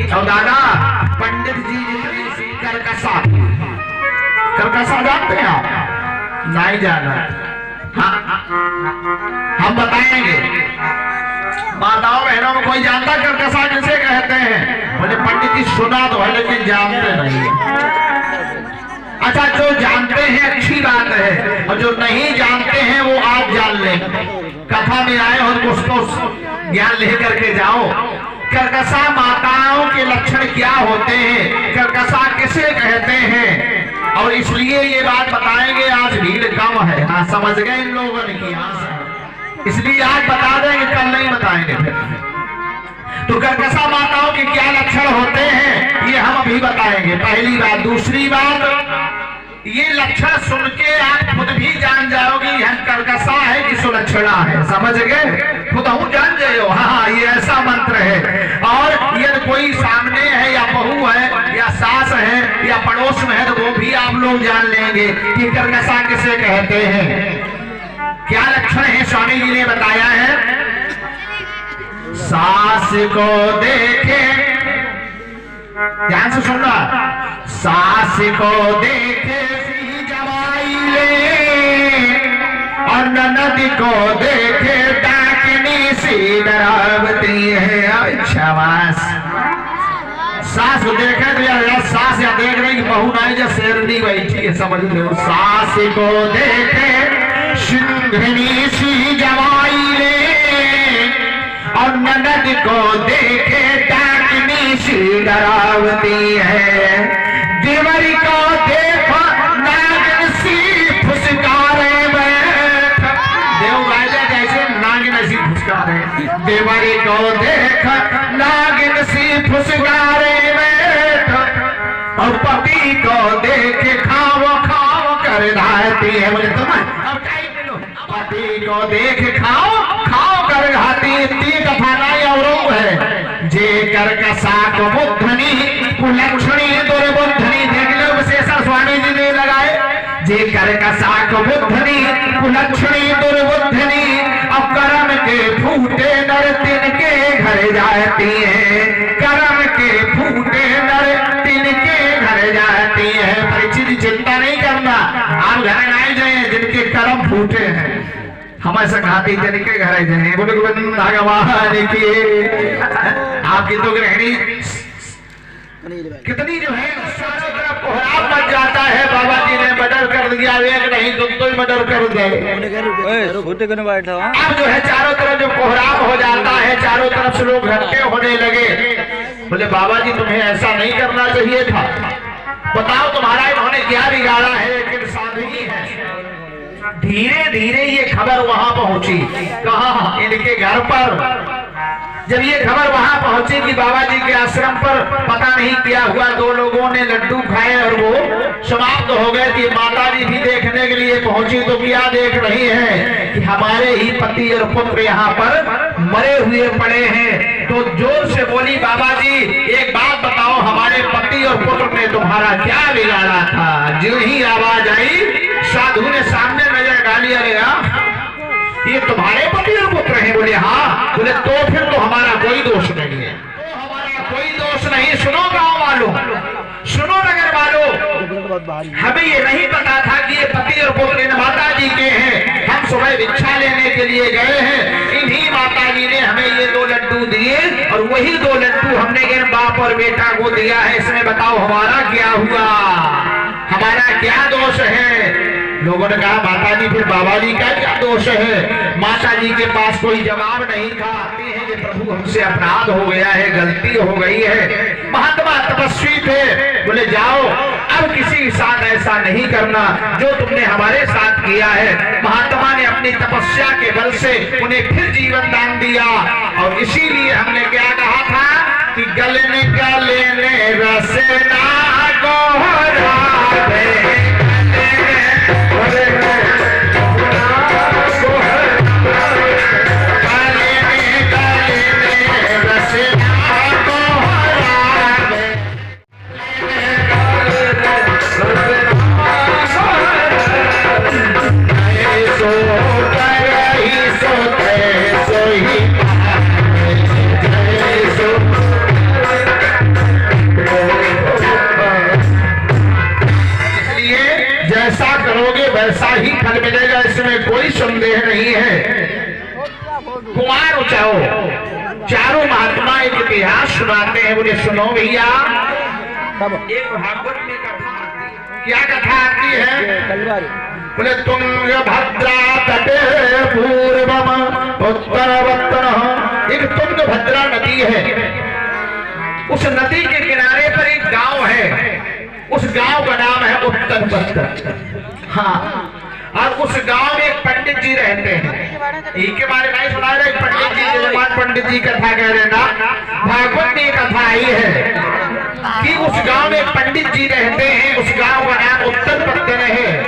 और दादा पंडित जी जितनी करकसा जानते हैं आप? नहीं जाना। हाँ हम बताएंगे। माताओं बहनों में कोई जानता करकसा किसे कहते हैं? मुझे पंडित जी सुना तो है लेकिन जानते नहीं है। अच्छा, जो जानते हैं अच्छी बात है, और जो नहीं जानते हैं वो आज जान लें। कथा में आए हो तो उसको ज्ञान लेकर के जाओ। करकसा माताओं के लक्षण क्या होते हैं, करकसा किसे कहते हैं, और इसलिए ये बात बताएंगे। आज भीड़ कम है, हाँ समझ गए इन लोगों ने कि हाँ, इसलिए आज बता देंगे, कल नहीं बताएंगे फिर। तो करकसा माताओं के क्या लक्षण होते हैं ये हम अभी बताएंगे, पहली बात। दूसरी बात, ये लक्षण सुन के आप खुद भी जान जाओगे यह करकसा है कि सुलक्षणा है। समझ गए? खुद हम जान जाओ, हाँ ये ऐसा मंत्र है। और यदि कोई सामने है या बहू है या सास है या पड़ोस में है तो वो भी आप लोग जान लेंगे कि करकसा किसे कहते हैं। क्या लक्षण है स्वामी जी ने बताया है? सास को देखे, ध्यान से सुनना, सास को देखे जवाई ले, और ननद को देखे डाकनी सी डरावती है। अच्छा सास को देखे तो या सास या देख रही बहू नहीं जो शेरनी बैठी है, समझ लो। सास को देखे सिंघनी सी जवाई ले, और ननद को देखे डाकनी सी डरावती है। देवरी को देखो नागिन सी फुसकारे बैठ, देव राजा जैसे नागिन सी फुसकारे। देवरी को देख नागिन सी फुसकारे बैठ, और पति को देखे खाओ खाओ कर धाती है। बोले तो पति को देख खाओ खाओ कर घाती। तीन कथानाएं और है। जे करकसा को बुद्धनी कुलक्षणी दुर्बुद्धनी, देख लो विशेषण स्वामी जी ने लगाए। जे करकसा को बुद्धनी कुलक्षणी दुर्बुद्धनी, अब कर्म के फूटे नर तिनके घर जाती है। कर्म के फूटे नर तिनके घर जाती है। परिचित चिंता नहीं करना, आप घर आए जाए जिनके कर्म फूटे हैं, हमारे संघाती जिनके घर आए जाए। बोले भगवान की आपकी तो गृहिणी कितनी जो है चारों तरफ कोहराम मच जाता है। बाबा जी ने मर्डर कर दिया, एक नहीं तुम तो ही मर्डर कर दे। अब जो है चारों तरफ जो कोहराम हो जाता है, चारों तरफ से लोग इकट्ठे होने लगे। बोले बाबा जी तुम्हें ऐसा नहीं करना चाहिए था, बताओ तुम्हारा इन्होंने क्या बिगाड़ा है। लेकिन साधुनी है। धीरे धीरे ये खबर वहां पहुंची, कहा इनके घर पर। जब ये खबर वहां पहुंची कि बाबा जी के आश्रम पर पता नहीं क्या हुआ, दो लोगों ने लड्डू खाए और वो समाप्त हो गए कि माता जी भी देखने के लिए पहुंची तो क्या देख रही है कि हमारे ही पति और पुत्र यहाँ पर मरे हुए पड़े हैं। तो जोर से बोली बाबा जी एक बात बताओ, हमारे पति और पुत्र ने तुम्हारा क्या बिगाड़ा था। जो ही आवाज आई साधु ने सामने नजर डाली, अरे ये तुम्हारे पति और पुत्र हैं? बोले हाँ। बोले तो फिर तो हमारा कोई दोष नहीं है, तो हमारा कोई दोष नहीं। सुनो गांव वालों, सुनो नगर वालों, हमें ये नहीं पता था कि ये पति और पुत्र इन माता जी के हैं। हम सुबह भिक्षा लेने के लिए गए हैं, इन्हीं माता जी ने हमें ये 2 लड्डू दिए और वही 2 लड्डू हमने इन बाप और बेटा को दिया है। इसमें बताओ हमारा क्या हुआ, हमारा क्या दोष है। लोगों ने कहा माता जी फिर बाबा जी का क्या दोष है। माता जी के पास कोई जवाब नहीं था। कि प्रभु हमसे अपराध हो गया है, गलती हो गई है। महात्मा तपस्वी थे, बोले जाओ अब किसी के साथ ऐसा नहीं करना जो तुमने हमारे साथ किया है। महात्मा ने अपनी तपस्या के बल से उन्हें फिर जीवन दान दिया। और इसीलिए हमने क्या कहा था कि गले गले रसना गोहरावे, करोगे वैसा ही फल मिलेगा, इसमें कोई संदेह नहीं है। कुमार उचाओ चारों महात्मा एक इतिहास सुनाते हैं, बोले सुनो भैया। एक भागवत में कथा आती है, क्या कथा आती है? बोले तुंगभद्रा तटे पूर्वम उत्तरवत्तन, एक तुंगभद्रा नदी है, उस नदी के किनारे पर एक गांव है, उस गांव का नाम है उत्तरवत्तन। हाँ, और उस गांव में एक पंडित जी रहते हैं, इनके बारे में सुना रहे पंडित जी, जजमान पंडित जी कथा कह रहे ना, भागवत में कथा आई है कि उस गांव में पंडित जी रहते हैं, उस गांव का नाम उत्तरवत्तन है।